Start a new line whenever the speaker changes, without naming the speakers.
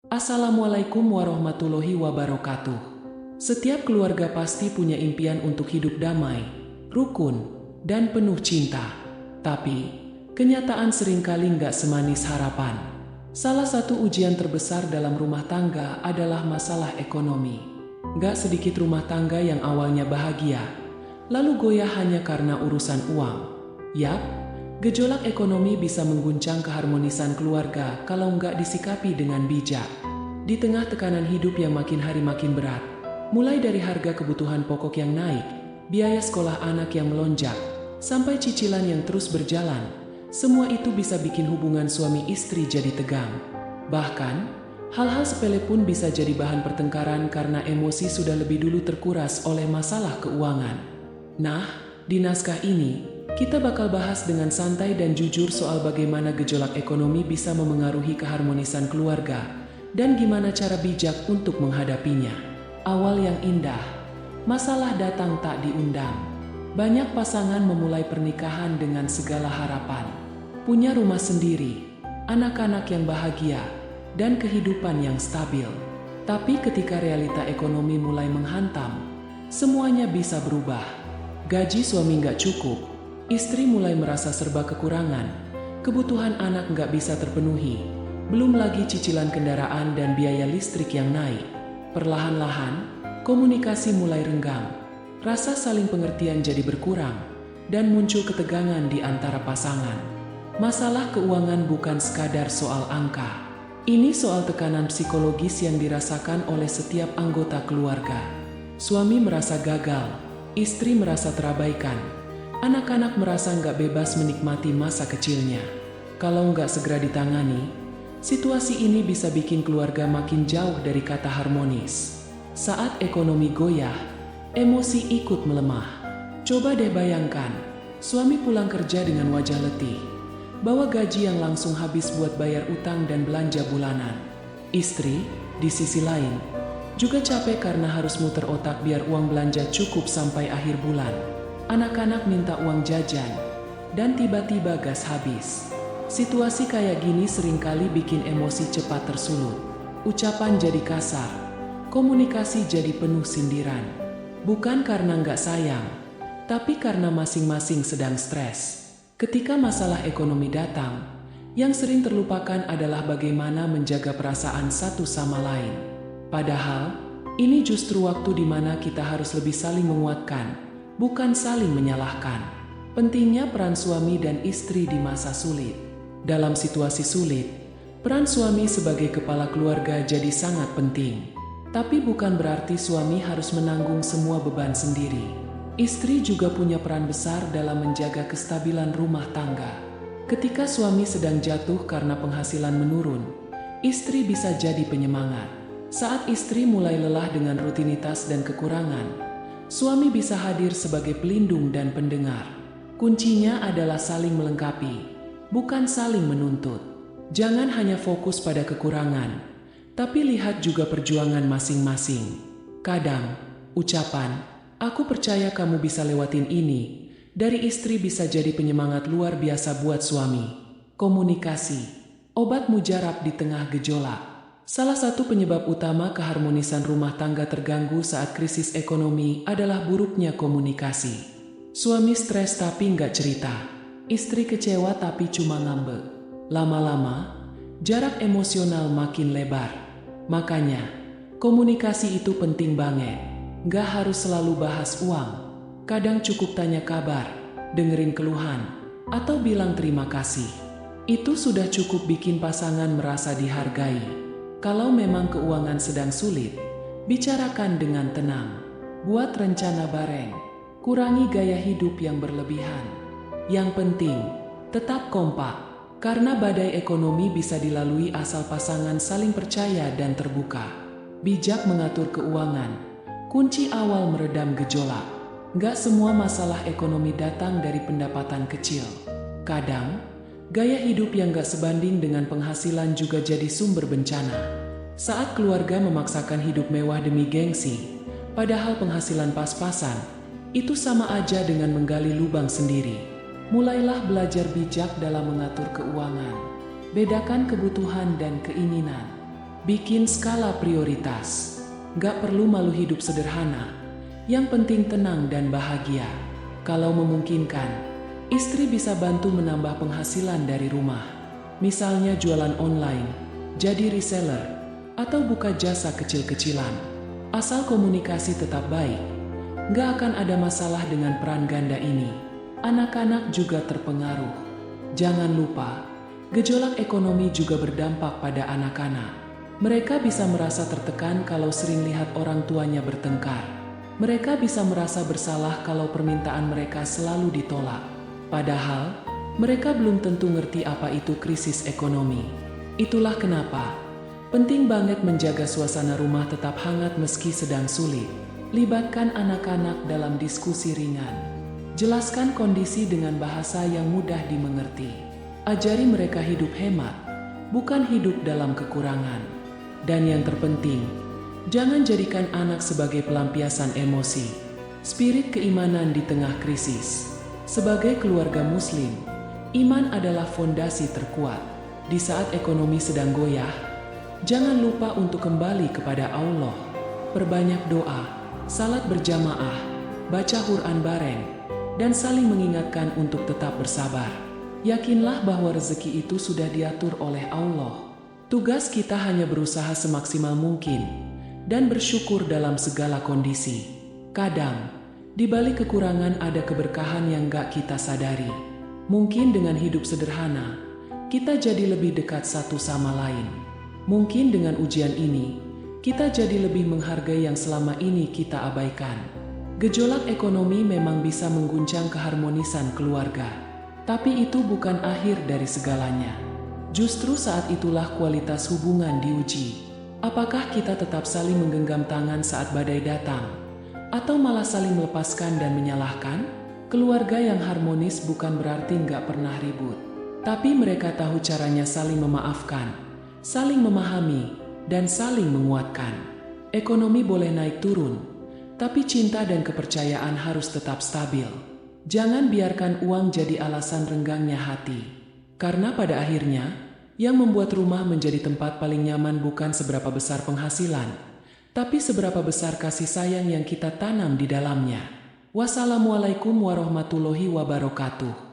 Assalamualaikum warahmatullahi wabarakatuh. Setiap keluarga pasti punya impian untuk hidup damai, rukun, dan penuh cinta. Tapi, kenyataan seringkali nggak semanis harapan. Salah satu ujian terbesar dalam rumah tangga adalah masalah ekonomi. Nggak sedikit rumah tangga yang awalnya bahagia, lalu goyah hanya karena urusan uang. Yap, gejolak ekonomi bisa mengguncang keharmonisan keluarga kalau nggak disikapi dengan bijak. Di tengah tekanan hidup yang makin hari makin berat, mulai dari harga kebutuhan pokok yang naik, biaya sekolah anak yang melonjak, sampai cicilan yang terus berjalan, semua itu bisa bikin hubungan suami istri jadi tegang. Bahkan, hal-hal sepele pun bisa jadi bahan pertengkaran karena emosi sudah lebih dulu terkuras oleh masalah keuangan. Nah, di naskah ini, kita bakal bahas dengan santai dan jujur soal bagaimana gejolak ekonomi bisa memengaruhi keharmonisan keluarga dan gimana cara bijak untuk menghadapinya. Awal yang indah, masalah datang tak diundang. Banyak pasangan memulai pernikahan dengan segala harapan, punya rumah sendiri, anak-anak yang bahagia, dan kehidupan yang stabil. Tapi ketika realita ekonomi mulai menghantam, semuanya bisa berubah. Gaji suami nggak cukup, istri mulai merasa serba kekurangan, kebutuhan anak nggak bisa terpenuhi, belum lagi cicilan kendaraan dan biaya listrik yang naik. Perlahan-lahan, komunikasi mulai renggang, rasa saling pengertian jadi berkurang, dan muncul ketegangan di antara pasangan. Masalah keuangan bukan sekadar soal angka. Ini soal tekanan psikologis yang dirasakan oleh setiap anggota keluarga. Suami merasa gagal, istri merasa terabaikan, anak-anak merasa nggak bebas menikmati masa kecilnya. Kalau nggak segera ditangani, situasi ini bisa bikin keluarga makin jauh dari kata harmonis. Saat ekonomi goyah, emosi ikut melemah. Coba deh bayangkan, suami pulang kerja dengan wajah letih, bawa gaji yang langsung habis buat bayar utang dan belanja bulanan. Istri, di sisi lain, juga capek karena harus muter otak biar uang belanja cukup sampai akhir bulan. Anak-anak minta uang jajan, dan tiba-tiba gas habis. Situasi kayak gini seringkali bikin emosi cepat tersulut. Ucapan jadi kasar, komunikasi jadi penuh sindiran. Bukan karena nggak sayang, tapi karena masing-masing sedang stres. Ketika masalah ekonomi datang, yang sering terlupakan adalah bagaimana menjaga perasaan satu sama lain. Padahal, ini justru waktu di mana kita harus lebih saling menguatkan, bukan saling menyalahkan. Pentingnya peran suami dan istri di masa sulit. Dalam situasi sulit, peran suami sebagai kepala keluarga jadi sangat penting. Tapi bukan berarti suami harus menanggung semua beban sendiri. Istri juga punya peran besar dalam menjaga kestabilan rumah tangga. Ketika suami sedang jatuh karena penghasilan menurun, istri bisa jadi penyemangat. Saat istri mulai lelah dengan rutinitas dan kekurangan, suami bisa hadir sebagai pelindung dan pendengar. Kuncinya adalah saling melengkapi, bukan saling menuntut. Jangan hanya fokus pada kekurangan, tapi lihat juga perjuangan masing-masing. Kadang, ucapan, "Aku percaya kamu bisa lewatin ini," dari istri bisa jadi penyemangat luar biasa buat suami. Komunikasi, obat mujarab di tengah gejolak. Salah satu penyebab utama keharmonisan rumah tangga terganggu saat krisis ekonomi adalah buruknya komunikasi. Suami stres tapi nggak cerita, istri kecewa tapi cuma ngambek. Lama-lama, jarak emosional makin lebar. Makanya, komunikasi itu penting banget. Nggak harus selalu bahas uang. Kadang cukup tanya kabar, dengerin keluhan, atau bilang terima kasih. Itu sudah cukup bikin pasangan merasa dihargai. Kalau memang keuangan sedang sulit, bicarakan dengan tenang. Buat rencana bareng. Kurangi gaya hidup yang berlebihan. Yang penting, tetap kompak. Karena badai ekonomi bisa dilalui asal pasangan saling percaya dan terbuka. Bijak mengatur keuangan. Kunci awal meredam gejolak. Nggak semua masalah ekonomi datang dari pendapatan kecil. Kadang, gaya hidup yang gak sebanding dengan penghasilan juga jadi sumber bencana. Saat keluarga memaksakan hidup mewah demi gengsi, padahal penghasilan pas-pasan, itu sama aja dengan menggali lubang sendiri. Mulailah belajar bijak dalam mengatur keuangan. Bedakan kebutuhan dan keinginan. Bikin skala prioritas. Gak perlu malu hidup sederhana. Yang penting tenang dan bahagia. Kalau memungkinkan, istri bisa bantu menambah penghasilan dari rumah. Misalnya jualan online, jadi reseller, atau buka jasa kecil-kecilan. Asal komunikasi tetap baik, gak akan ada masalah dengan peran ganda ini. Anak-anak juga terpengaruh. Jangan lupa, gejolak ekonomi juga berdampak pada anak-anak. Mereka bisa merasa tertekan kalau sering lihat orang tuanya bertengkar. Mereka bisa merasa bersalah kalau permintaan mereka selalu ditolak. Padahal, mereka belum tentu ngerti apa itu krisis ekonomi. Itulah kenapa penting banget menjaga suasana rumah tetap hangat meski sedang sulit. Libatkan anak-anak dalam diskusi ringan. Jelaskan kondisi dengan bahasa yang mudah dimengerti. Ajari mereka hidup hemat, bukan hidup dalam kekurangan. Dan yang terpenting, jangan jadikan anak sebagai pelampiasan emosi. Spirit keimanan di tengah krisis. Sebagai keluarga Muslim, iman adalah fondasi terkuat. Di saat ekonomi sedang goyah, jangan lupa untuk kembali kepada Allah. Perbanyak doa, salat berjamaah, baca Quran bareng, dan saling mengingatkan untuk tetap bersabar. Yakinlah bahwa rezeki itu sudah diatur oleh Allah. Tugas kita hanya berusaha semaksimal mungkin dan bersyukur dalam segala kondisi. Kadang, di balik kekurangan ada keberkahan yang gak kita sadari. Mungkin dengan hidup sederhana, kita jadi lebih dekat satu sama lain. Mungkin dengan ujian ini, kita jadi lebih menghargai yang selama ini kita abaikan. Gejolak ekonomi memang bisa mengguncang keharmonisan keluarga, tapi itu bukan akhir dari segalanya. Justru saat itulah kualitas hubungan diuji. Apakah kita tetap saling menggenggam tangan saat badai datang? Atau malah saling melepaskan dan menyalahkan? Keluarga yang harmonis bukan berarti nggak pernah ribut. Tapi mereka tahu caranya saling memaafkan, saling memahami, dan saling menguatkan. Ekonomi boleh naik turun, tapi cinta dan kepercayaan harus tetap stabil. Jangan biarkan uang jadi alasan renggangnya hati. Karena pada akhirnya, yang membuat rumah menjadi tempat paling nyaman bukan seberapa besar penghasilan, tapi seberapa besar kasih sayang yang kita tanam di dalamnya. Wassalamualaikum warahmatullahi wabarakatuh.